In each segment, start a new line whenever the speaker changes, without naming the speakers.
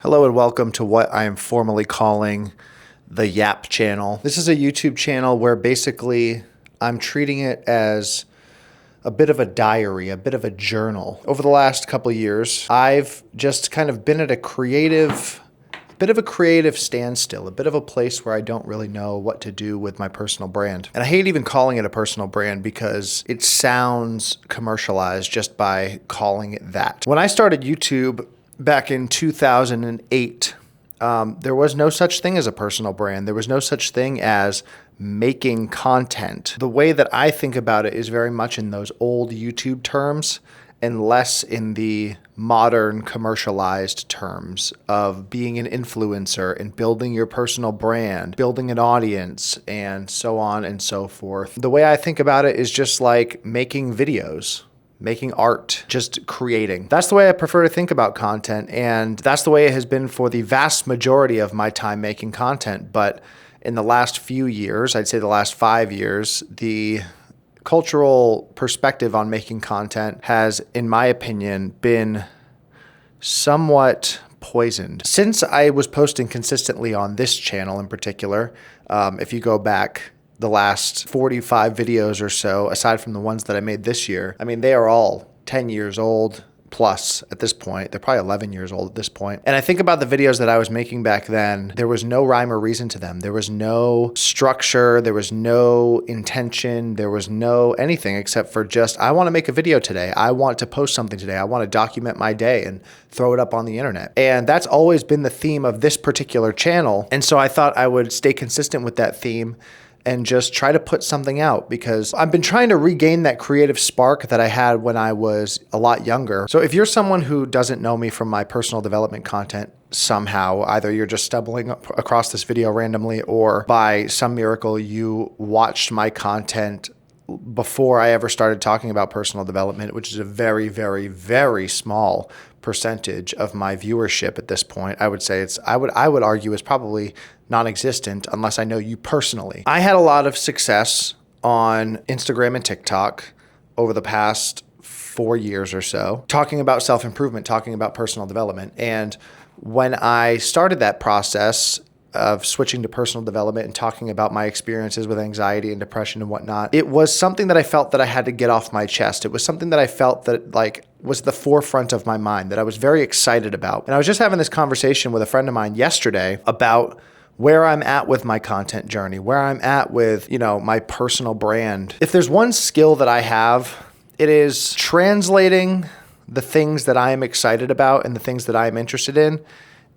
Hello and welcome to what I am formally calling the Yap channel. This is a YouTube channel where basically I'm treating it as a bit of a diary, a bit of a journal. Over the last couple of years, I've just kind of been at a bit of a creative standstill, a bit of a place where I don't really know what to do with my personal brand. And I hate even calling it a personal brand because it sounds commercialized just by calling it that. When I started YouTube back in 2008, there was no such thing as a personal brand. There was no such thing as making content. The way that I think about it is very much in those old YouTube terms and less in the modern commercialized terms of being an influencer and building your personal brand, building an audience, and so on and so forth. The way I think about it is just like making videos, making art, just creating. That's the way I prefer to think about content, and that's the way it has been for the vast majority of my time making content. But in the last few years, I'd say the last 5 years, the cultural perspective on making content has, in my opinion, been somewhat poisoned. Since I was posting consistently on this channel in particular, if you go back the last 45 videos or so, aside from the ones that I made this year, I mean, they are all 10 years old plus at this point. They're probably 11 years old at this point. And I think about the videos that I was making back then, there was no rhyme or reason to them. There was no structure. There was no intention. There was no anything except for just, I want to make a video today. I want to post something today. I want to document my day and throw it up on the internet. And that's always been the theme of this particular channel. And so I thought I would stay consistent with that theme and just try to put something out, because I've been trying to regain that creative spark that I had when I was a lot younger. So if you're someone who doesn't know me from my personal development content somehow, either you're just stumbling across this video randomly, or by some miracle you watched my content before I ever started talking about personal development, which is a very, very, very small percentage of my viewership at this point. I would say I would argue is probably non-existent unless I know you personally. I had a lot of success on Instagram and TikTok over the past 4 years or so, talking about self-improvement, talking about personal development. And when I started that process of switching to personal development and talking about my experiences with anxiety and depression and whatnot, it was something that I felt that I had to get off my chest. It was something that I felt that was the forefront of my mind, that I was very excited about. And I was just having this conversation with a friend of mine yesterday about where I'm at with my content journey, where I'm at with, my personal brand. If there's one skill that I have, it is translating the things that I am excited about and the things that I am interested in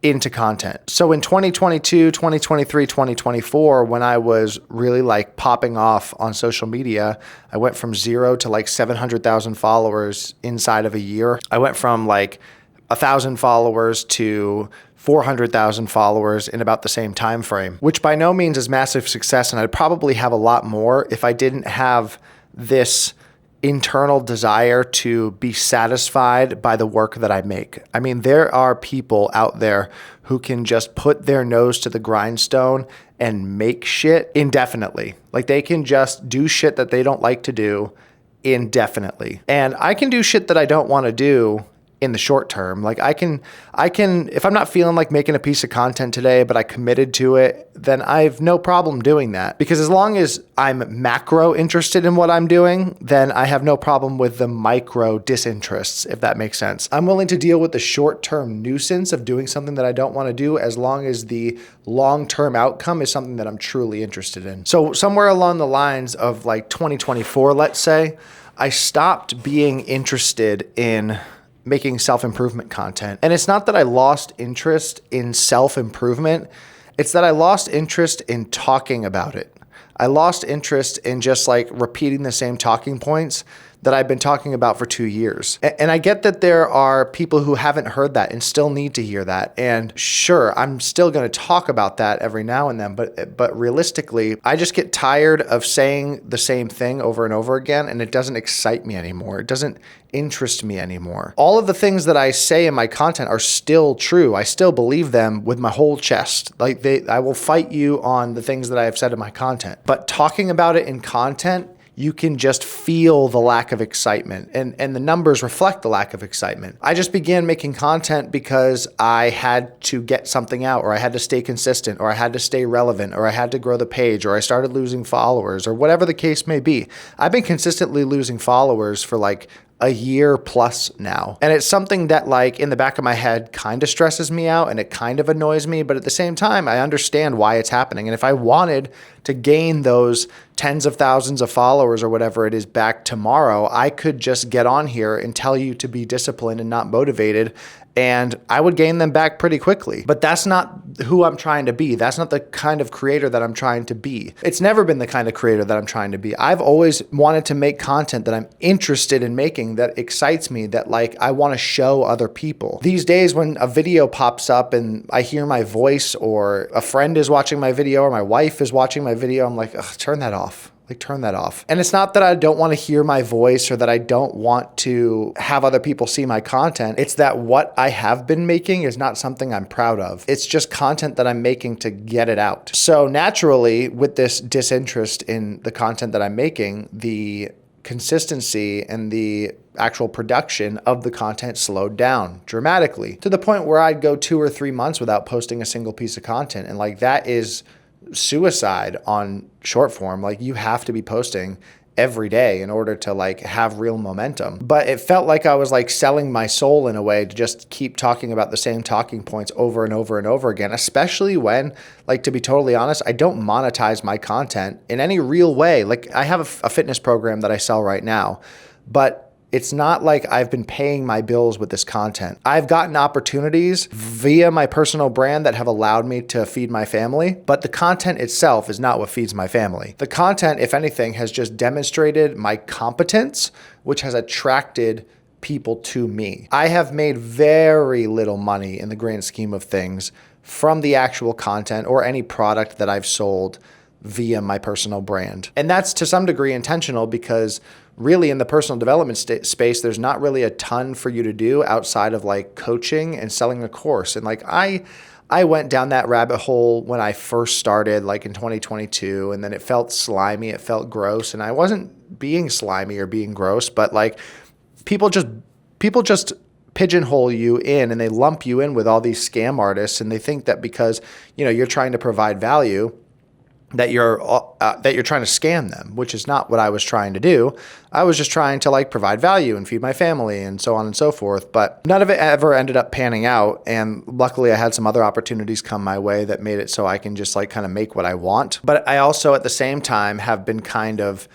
into content. So in 2022, 2023, 2024, when I was really popping off on social media, I went from 0 to 700,000 followers inside of a year. I went from 1,000 followers to 400,000 followers in about the same time frame, which by no means is massive success. And I'd probably have a lot more if I didn't have this internal desire to be satisfied by the work that I make. I mean, there are people out there who can just put their nose to the grindstone and make shit indefinitely. They can just do shit that they don't like to do indefinitely. And I can do shit that I don't want to do in the short term. I can, if I'm not feeling like making a piece of content today, but I committed to it, then I have no problem doing that. Because as long as I'm macro interested in what I'm doing, then I have no problem with the micro disinterests, if that makes sense. I'm willing to deal with the short-term nuisance of doing something that I don't want to do, as long as the long-term outcome is something that I'm truly interested in. So somewhere along the lines of 2024, let's say, I stopped being interested in making self-improvement content. And it's not that I lost interest in self-improvement, it's that I lost interest in talking about it. I lost interest in just repeating the same talking points that I've been talking about for 2 years. And I get that there are people who haven't heard that and still need to hear that. And sure, I'm still going to talk about that every now and then, but realistically, I just get tired of saying the same thing over and over again, and it doesn't excite me anymore. It doesn't interest me anymore. All of the things that I say in my content are still true. I still believe them with my whole chest. I will fight you on the things that I have said in my content. But talking about it in content you can just feel the lack of excitement, and the numbers reflect the lack of excitement. I just began making content because I had to get something out, or I had to stay consistent, or I had to stay relevant, or I had to grow the page, or I started losing followers, or whatever the case may be. I've been consistently losing followers for like a year plus now. And it's something that like in the back of my head kind of stresses me out and it kind of annoys me, but at the same time, I understand why it's happening. And if I wanted to gain those tens of thousands of followers or whatever it is back tomorrow, I could just get on here and tell you to be disciplined and not motivated, and I would gain them back pretty quickly. But that's not who I'm trying to be. That's not the kind of creator that I'm trying to be. It's never been the kind of creator that I'm trying to be. I've always wanted to make content that I'm interested in making, that excites me, that like I want to show other people. These days when a video pops up and I hear my voice, or a friend is watching my video, or my wife is watching my video, I'm like, ugh, turn that off. Like, turn that off. And it's not that I don't want to hear my voice or that I don't want to have other people see my content. It's that what I have been making is not something I'm proud of. It's just content that I'm making to get it out. So naturally, with this disinterest in the content that I'm making, the consistency and the actual production of the content slowed down dramatically, to the point where I'd go 2 or 3 months without posting a single piece of content. And like, that is suicide on short form. Like, you have to be posting every day in order to like have real momentum. But it felt like I was like selling my soul in a way to just keep talking about the same talking points over and over and over again, especially when, like, to be totally honest, I don't monetize my content in any real way. Like, I have a fitness program that I sell right now, but it's not like I've been paying my bills with this content. I've gotten opportunities via my personal brand that have allowed me to feed my family, but the content itself is not what feeds my family. The content, if anything, has just demonstrated my competence, which has attracted people to me. I have made very little money in the grand scheme of things from the actual content or any product that I've sold via my personal brand. And that's to some degree intentional, because really in the personal development space, there's not really a ton for you to do outside of like coaching and selling a course. And like I went down that rabbit hole when I first started, like in 2022, and then it felt slimy, it felt gross, and I wasn't being slimy or being gross, but like people just pigeonhole you in, and they lump you in with all these scam artists, and they think that because, you know, you're trying to provide value, that you're trying to scam them, which is not what I was trying to do. I was just trying to like provide value and feed my family and so on and so forth. But none of it ever ended up panning out. And luckily I had some other opportunities come my way that made it so I can just like kind of make what I want. But I also at the same time have been kind of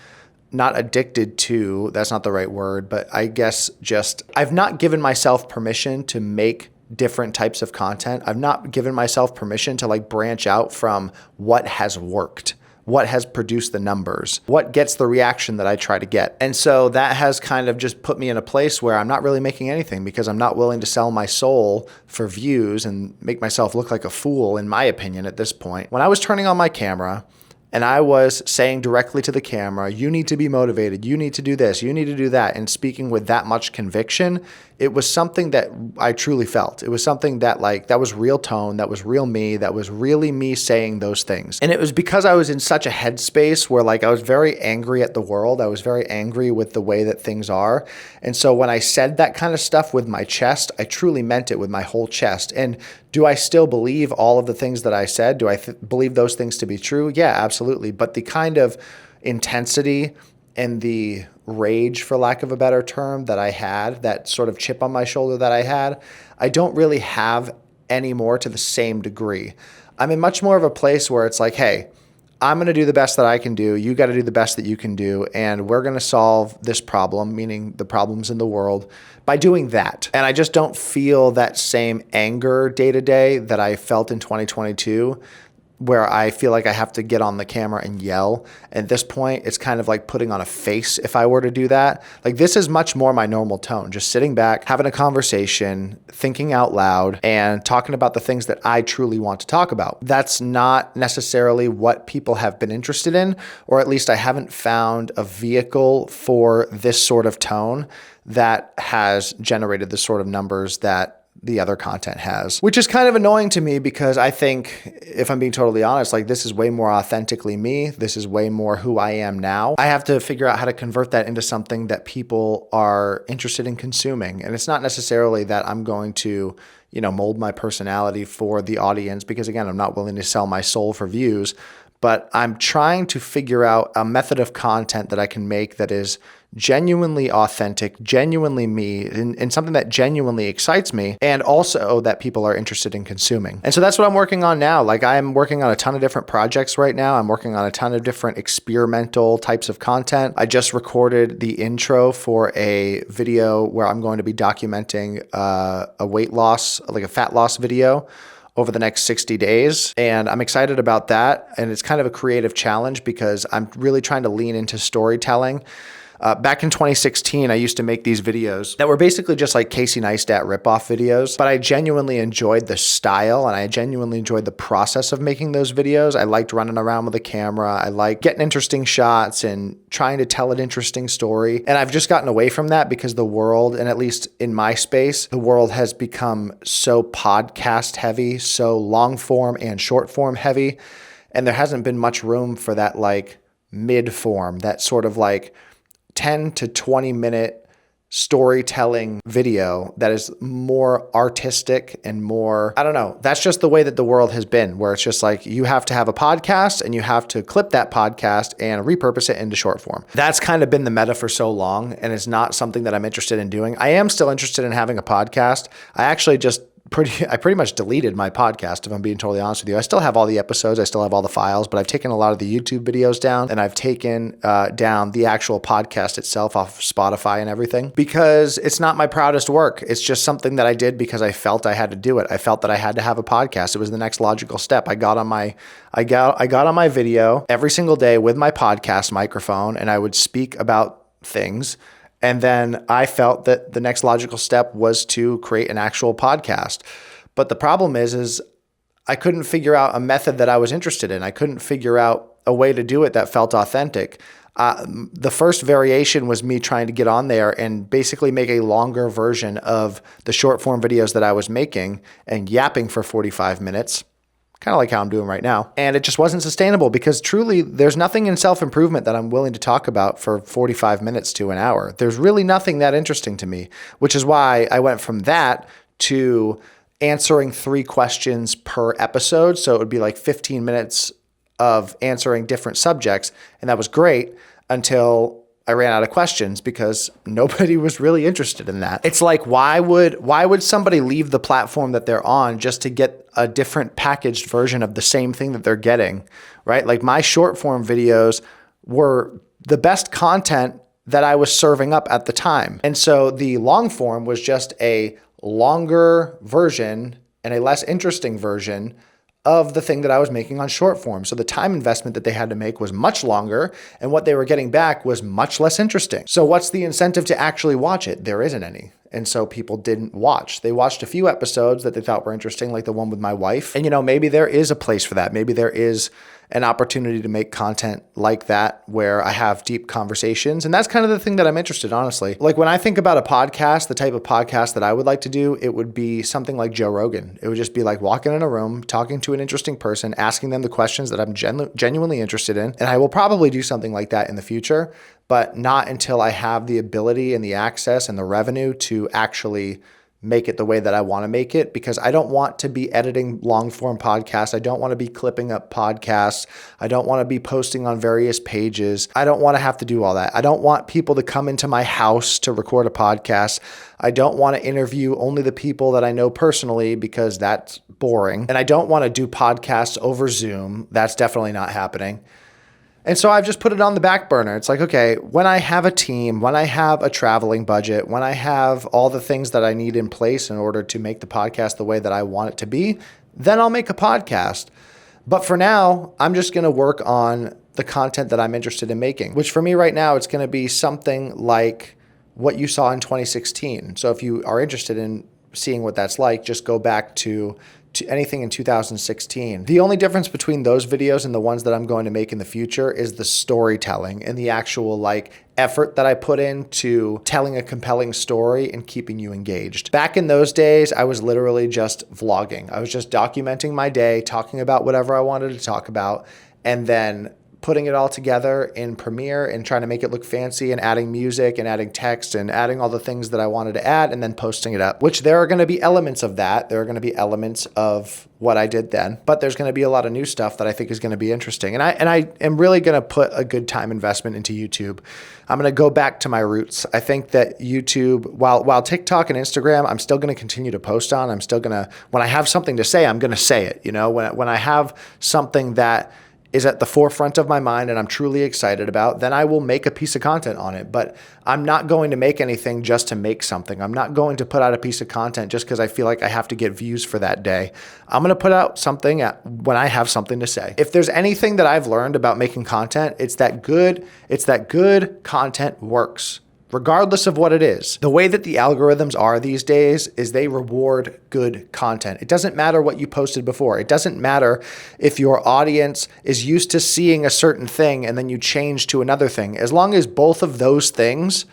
not addicted to, that's not the right word, but I guess just, I've not given myself permission to make different types of content. I've not given myself permission to like branch out from what has worked, what has produced the numbers, what gets the reaction that I try to get. And so that has kind of just put me in a place where I'm not really making anything, because I'm not willing to sell my soul for views and make myself look like a fool, in my opinion, at this point. When I was turning on my camera and I was saying directly to the camera, you need to be motivated, you need to do this, you need to do that, and speaking with that much conviction, it was something that I truly felt. It was something that like, that was real tone, that was real me, that was really me saying those things. And it was because I was in such a headspace where like I was very angry at the world. I was very angry with the way that things are. And so when I said that kind of stuff with my chest, I truly meant it with my whole chest. And do I still believe all of the things that I said? Do I believe those things to be true? Yeah, absolutely. But the kind of intensity and the rage, for lack of a better term, that I had, that sort of chip on my shoulder that I had, I don't really have anymore to the same degree. I'm in much more of a place where it's like, hey, I'm going to do the best that I can do. You got to do the best that you can do. And we're going to solve this problem, meaning the problems in the world, by doing that. And I just don't feel that same anger day to day that I felt in 2022, where I feel like I have to get on the camera and yell. At this point, it's kind of like putting on a face if I were to do that. Like, this is much more my normal tone, just sitting back, having a conversation, thinking out loud, and talking about the things that I truly want to talk about. That's not necessarily what people have been interested in, or at least I haven't found a vehicle for this sort of tone that has generated the sort of numbers that the other content has, which is kind of annoying to me because I think, if I'm being totally honest, like this is way more authentically me. This is way more who I am now. I have to figure out how to convert that into something that people are interested in consuming. And it's not necessarily that I'm going to, mold my personality for the audience because, again, I'm not willing to sell my soul for views, but I'm trying to figure out a method of content that I can make that is genuinely authentic, genuinely me, and something that genuinely excites me, and also that people are interested in consuming. And so that's what I'm working on now. Like, I'm working on a ton of different projects right now. I'm working on a ton of different experimental types of content. I just recorded the intro for a video where I'm going to be documenting a weight loss, like a fat loss video over the next 60 days. And I'm excited about that. And it's kind of a creative challenge because I'm really trying to lean into storytelling. Back in 2016, I used to make these videos that were basically just like Casey Neistat ripoff videos, but I genuinely enjoyed the style and I genuinely enjoyed the process of making those videos. I liked running around with a camera. I liked getting interesting shots and trying to tell an interesting story. And I've just gotten away from that because the world, and at least in my space, the world has become so podcast heavy, so long form and short form heavy. And there hasn't been much room for that like mid form, that sort of like 10 to 20 minute storytelling video that is more artistic and more, I don't know, that's just the way that the world has been, where it's just like you have to have a podcast and you have to clip that podcast and repurpose it into short form. That's kind of been the meta for so long, and it's not something that I'm interested in doing. I am still interested in having a podcast. I pretty much deleted my podcast, if I'm being totally honest with you. I still have all the episodes. I still have all the files, but I've taken a lot of the YouTube videos down, and I've taken down the actual podcast itself off Spotify and everything because it's not my proudest work. It's just something that I did because I felt I had to do it. I felt that I had to have a podcast. It was the next logical step. I got on my video every single day with my podcast microphone, and I would speak about things. And then I felt that the next logical step was to create an actual podcast. But the problem is I couldn't figure out a method that I was interested in. I couldn't figure out a way to do it that felt authentic. The first variation was me trying to get on there and basically make a longer version of the short form videos that I was making and yapping for 45 minutes. Kind of like how I'm doing right now. And it just wasn't sustainable because truly there's nothing in self-improvement that I'm willing to talk about for 45 minutes to an hour. There's really nothing that interesting to me, which is why I went from that to answering 3 questions per episode. So it would be like 15 minutes of answering different subjects. And that was great until I ran out of questions because nobody was really interested in that. It's like, why would somebody leave the platform that they're on just to get a different packaged version of the same thing that they're getting, right? Like my short form videos were the best content that I was serving up at the time. And so the long form was just a longer version and a less interesting version of the thing that I was making on short form. So the time investment that they had to make was much longer, and what they were getting back was much less interesting. So what's the incentive to actually watch it? There isn't any. And so people didn't watch. They watched a few episodes that they thought were interesting, like the one with my wife. And maybe there is a place for that. Maybe there is an opportunity to make content like that where I have deep conversations. And that's kind of the thing that I'm interested in, honestly. Like when I think about a podcast, the type of podcast that I would like to do, it would be something like Joe Rogan. It would just be like walking in a room, talking to an interesting person, asking them the questions that I'm genuinely interested in. And I will probably do something like that in the future, but not until I have the ability and the access and the revenue to actually make it the way that I want to make it, because I don't want to be editing long form podcasts. I don't want to be clipping up podcasts. I don't want to be posting on various pages. I don't want to have to do all that. I don't want people to come into my house to record a podcast. I don't want to interview only the people that I know personally because that's boring. And I don't want to do podcasts over Zoom. That's definitely not happening. And so I've just put it on the back burner. It's like, okay, when I have a team, when I have a traveling budget, when I have all the things that I need in place in order to make the podcast the way that I want it to be, then I'll make a podcast. But for now, I'm just going to work on the content that I'm interested in making, which for me right now, it's going to be something like what you saw in 2016. So if you are interested in seeing what that's like, just go back to anything in 2016. The only difference between those videos and the ones that I'm going to make in the future is the storytelling and the actual like effort that I put into telling a compelling story and keeping you engaged. Back in those days, I was literally just vlogging. I was just documenting my day, talking about whatever I wanted to talk about, and then putting it all together in Premiere and trying to make it look fancy and adding music and adding text and adding all the things that I wanted to add and then posting it up, which there are going to be elements of that. There are going to be elements of what I did then, but there's going to be a lot of new stuff that I think is going to be interesting. And I am really going to put a good time investment into YouTube. I'm going to go back to my roots. I think that YouTube, while TikTok and Instagram, I'm still going to continue to post on. I'm still going to, when I have something to say, I'm going to say it. You know, when I have something that is at the forefront of my mind and I'm truly excited about, then I will make a piece of content on it. But I'm not going to make anything just to make something. I'm not going to put out a piece of content just because I feel like I have to get views for that day. I'm going to put out something when I have something to say. If there's anything that I've learned about making content, it's that good content works, regardless of what it is. The way that the algorithms are these days is they reward good content. It doesn't matter what you posted before. It doesn't matter if your audience is used to seeing a certain thing and then you change to another thing. As long as both of those things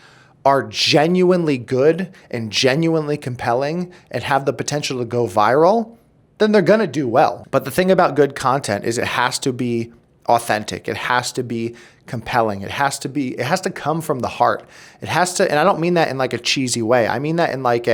are genuinely good and genuinely compelling and have the potential to go viral, then they're gonna do well. But the thing about good content is it has to be authentic. It has to be compelling. It has to come from the heart. It has to, and I don't mean that in like a cheesy way. I mean that in like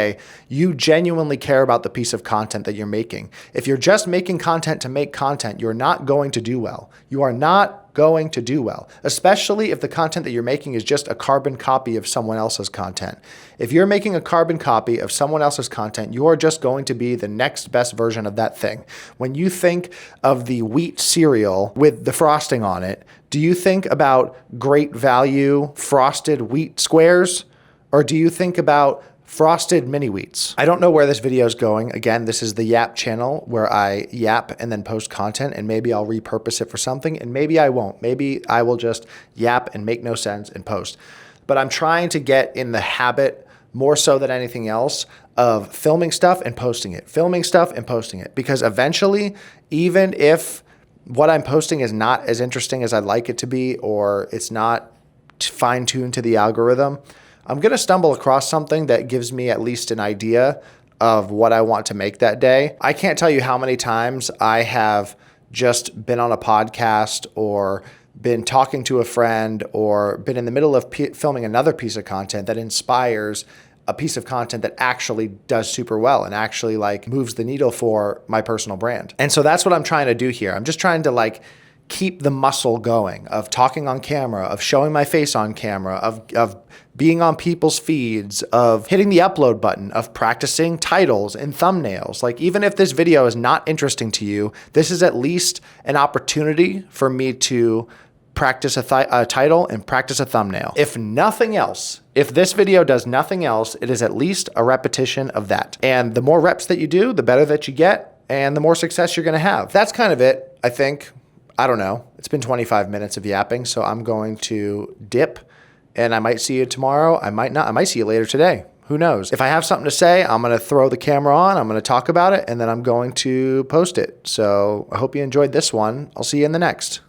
you genuinely care about the piece of content that you're making. If you're just making content to make content, you're not going to do well. You are not going to do well, especially if the content that you're making is just a carbon copy of someone else's content. If you're making a carbon copy of someone else's content, you are just going to be the next best version of that thing. When you think of the wheat cereal with the frosting on it, do you think about great value frosted wheat squares, or do you think about frosted mini wheats? I don't know where this video is going. Again, this is the Yap channel where I yap and then post content, and maybe I'll repurpose it for something, and maybe I won't. Maybe I will just yap and make no sense and post. But I'm trying to get in the habit, more so than anything else, of filming stuff and posting it, filming stuff and posting it. Because eventually, even if what I'm posting is not as interesting as I'd like it to be, or it's not fine-tuned to the algorithm, I'm going to stumble across something that gives me at least an idea of what I want to make that day. I can't tell you how many times I have just been on a podcast or been talking to a friend or been in the middle of filming another piece of content that inspires a piece of content that actually does super well and actually like moves the needle for my personal brand. And so that's what I'm trying to do here. I'm just trying to like keep the muscle going of talking on camera, of showing my face on camera, of being on people's feeds, of hitting the upload button, of practicing titles and thumbnails. Like, even if this video is not interesting to you, this is at least an opportunity for me to practice a title and practice a thumbnail. If nothing else, if this video does nothing else, it is at least a repetition of that. And the more reps that you do, the better that you get, and the more success you're gonna have. That's kind of it, I think. I don't know. It's been 25 minutes of yapping, so I'm going to dip, and I might see you tomorrow. I might not. I might see you later today. Who knows? If I have something to say, I'm going to throw the camera on, I'm going to talk about it, and then I'm going to post it. So I hope you enjoyed this one. I'll see you in the next.